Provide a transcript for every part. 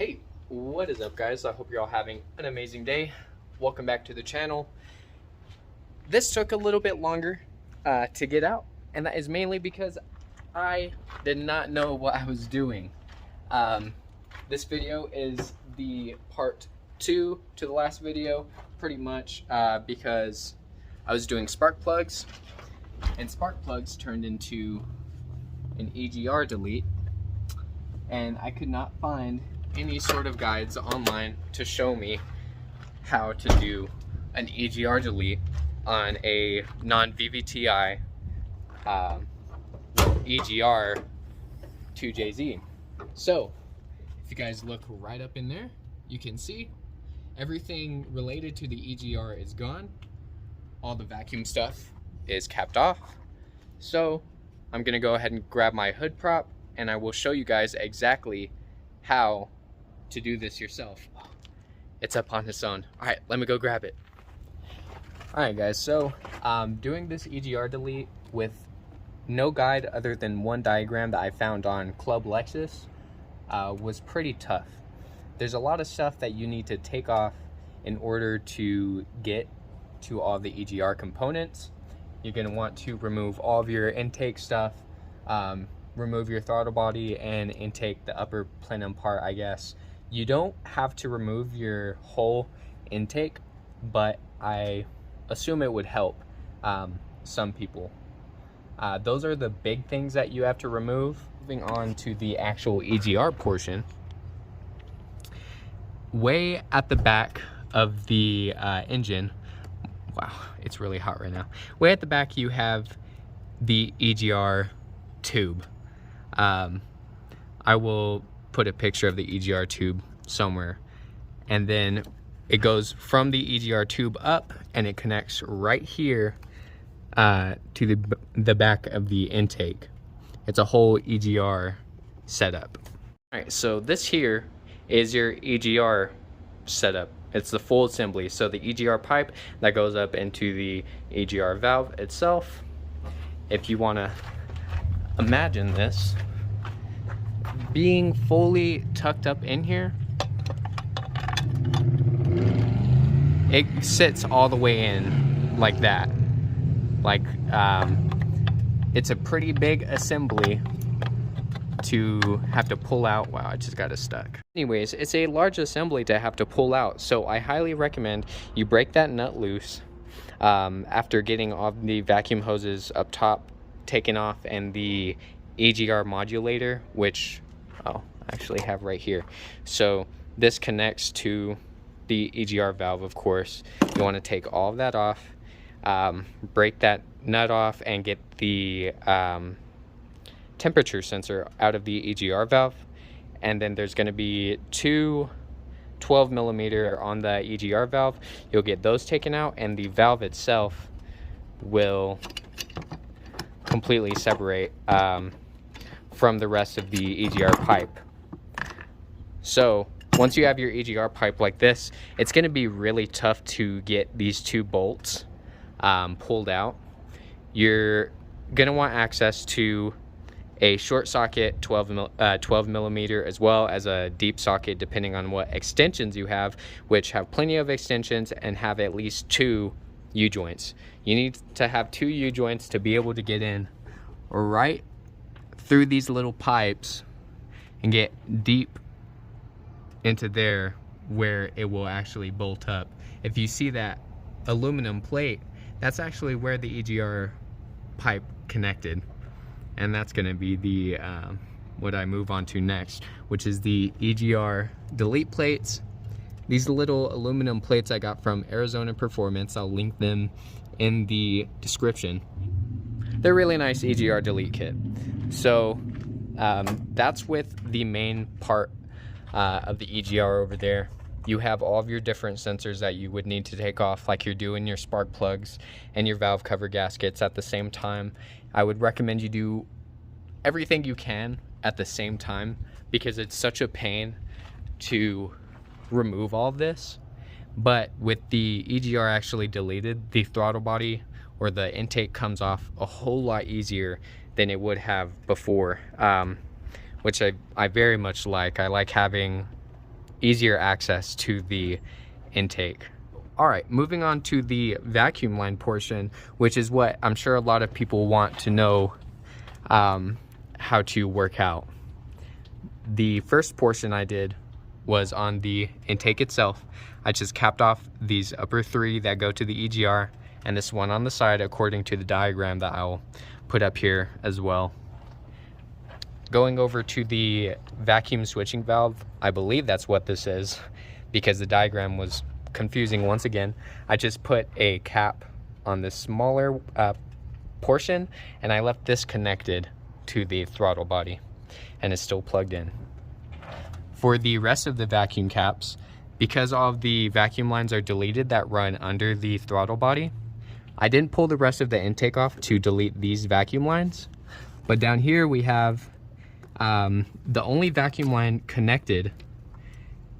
Hey, what is up guys? I hope you're all having an amazing day. Welcome back to the channel. This took a little bit longer to get out, and that is mainly because I did not know what I was doing. This video is the part 2 to the last video, pretty much because I was doing spark plugs, and spark plugs turned into an EGR delete, and I could not find any sort of guides online to show me how to do an EGR delete on a non-VVTi EGR 2JZ. So if you guys look right up in there, you can see everything related to the EGR is gone. All the vacuum stuff is capped off. So I'm gonna go ahead and grab my hood prop, and I will show you guys exactly how to do this yourself. It's up on its own. All right, let me go grab it. All right guys, so doing this EGR delete with no guide other than one diagram that I found on Club Lexus was pretty tough. There's a lot of stuff that you need to take off in order to get to all the EGR components. You're gonna want to remove all of your intake stuff, remove your throttle body and intake, the upper plenum part, I guess. You don't have to remove your whole intake, but I assume it would help some people. Those are the big things that you have to remove. Moving on to the actual EGR portion. Way at the back of the engine, wow, it's really hot right now. Way at the back you have the EGR tube. I will put a picture of the EGR tube somewhere, and then it goes from the EGR tube up and it connects right here to the back of the intake. It's a whole EGR setup. All right, so this here is your EGR setup. It's the full assembly. So the EGR pipe that goes up into the EGR valve itself. If you want to imagine this being fully tucked up in here, it sits all the way in like that. Like it's a pretty big assembly to have to pull out. Wow, I just got it stuck. Anyways, it's a large assembly to have to pull out, so I highly recommend you break that nut loose after getting all the vacuum hoses up top taken off and the EGR modulator, which I actually have right here. So this connects to the EGR valve, of course. You want to take all of that off, break that nut off, and get the temperature sensor out of the EGR valve. And then there's going to be two 12mm on the EGR valve. You'll get those taken out, and the valve itself will completely separate from the rest of the EGR pipe. So once you have your EGR pipe like this, it's going to be really tough to get these two bolts pulled out. You're going to want access to a short socket 12mm as well as a deep socket, depending on what extensions you have, which have plenty of extensions and have at least 2 U-joints. You need to have 2 U-joints to be able to get in right through these little pipes and get deep into there where it will actually bolt up. If you see that aluminum plate, that's actually where the EGR pipe connected, and that's going to be the what I move on to next, which is the EGR delete plates. These little aluminum plates I got from Arizona Performance. I'll link them in the description. They're really nice EGR delete kit. So that's with the main part of the EGR over there. You have all of your different sensors that you would need to take off, like you're doing your spark plugs and your valve cover gaskets at the same time. I would recommend you do everything you can at the same time, because it's such a pain to remove all of this. But with the EGR actually deleted, the throttle body or the intake comes off a whole lot easier than it would have before, which I very much like. I like having easier access to the intake. All right, moving on to the vacuum line portion, which is what I'm sure a lot of people want to know how to work out. The first portion I did was on the intake itself. I just capped off these upper 3 that go to the EGR and this one on the side according to the diagram that I'll put up here as well. Going over to the vacuum switching valve, I believe that's what this is because the diagram was confusing once again. I just put a cap on this smaller portion and I left this connected to the throttle body and it's still plugged in. For the rest of the vacuum caps, because all of the vacuum lines are deleted that run under the throttle body, I didn't pull the rest of the intake off to delete these vacuum lines, but down here we have the only vacuum line connected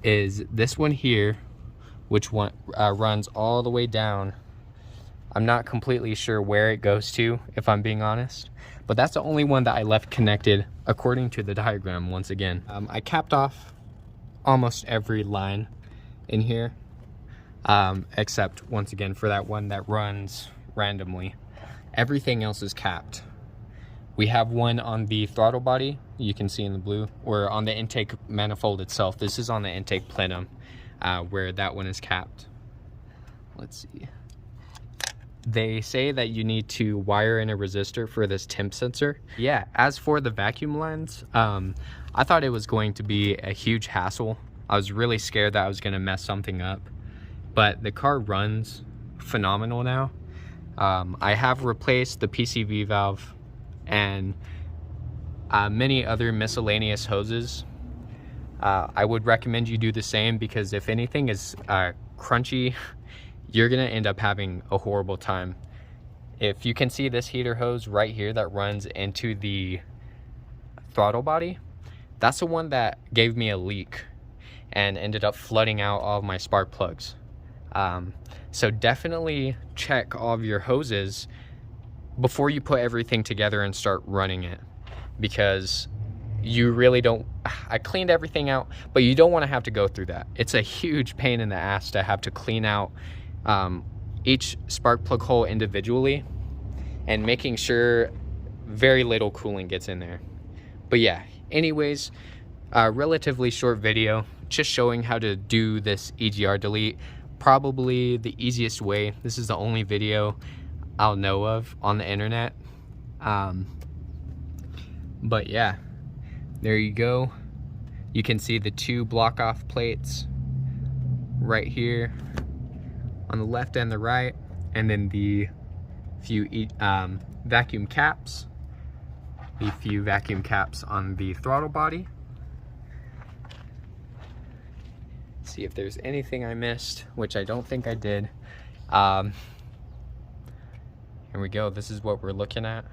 is this one here, which one runs all the way down. I'm not completely sure where it goes to, if I'm being honest, but that's the only one that I left connected according to the diagram once again. I capped off almost every line in here, except once again for that one that runs randomly. Everything else is capped. We have one on the throttle body, you can see in the blue, or on the intake manifold itself. This is on the intake plenum, where that one is capped. Let's see. They say that you need to wire in a resistor for this temp sensor. Yeah, as for the vacuum lines, I thought it was going to be a huge hassle. I was really scared that I was gonna mess something up, but the car runs phenomenal now. I have replaced the PCV valve and many other miscellaneous hoses. I would recommend you do the same because if anything is crunchy, you're gonna end up having a horrible time. If you can see this heater hose right here that runs into the throttle body, that's the one that gave me a leak and ended up flooding out all of my spark plugs. So definitely check all of your hoses before you put everything together and start running it, because you really don't. I cleaned everything out, but you don't want to have to go through that. It's a huge pain in the ass to have to clean out each spark plug hole individually and making sure very little coolant gets in there. But yeah, anyways, relatively short video just showing how to do this EGR delete. Probably the easiest way. This is the only video I'll know of on the internet. But yeah, there you go. You can see the 2 block off plates right here on the left and the right, and then the few vacuum caps, the few vacuum caps on the throttle body. See if there's anything I missed, which I don't think I did. Here we go. This is what we're looking at.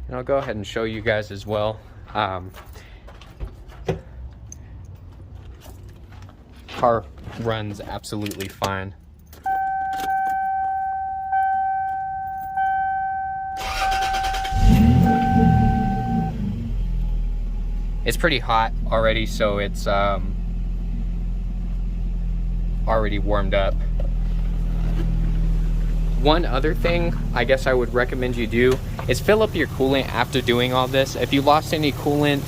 And I'll go ahead and show you guys as well. Car runs absolutely fine. It's pretty hot already, so it's already warmed up. One other thing I guess I would recommend you do is fill up your coolant after doing all this. If you lost any coolant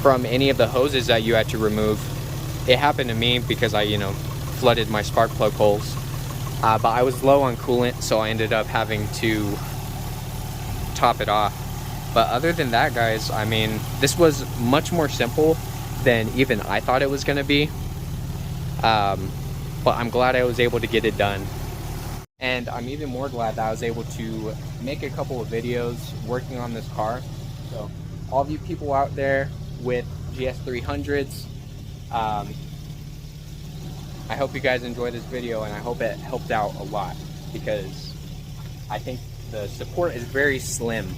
from any of the hoses that you had to remove, it happened to me because I, flooded my spark plug holes. But I was low on coolant, so I ended up having to top it off. But other than that, guys, I mean, this was much more simple than even I thought it was going to be. But I'm glad I was able to get it done. And I'm even more glad that I was able to make a couple of videos working on this car. So all of you people out there with GS300s, I hope you guys enjoy this video, and I hope it helped out a lot, because I think the support is very slim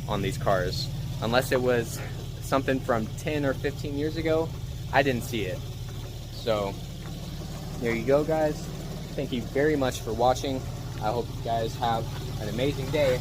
on these cars. Unless it was something from 10 or 15 years ago, I didn't see it. So there you go, guys. Thank you very much for watching. I hope you guys have an amazing day.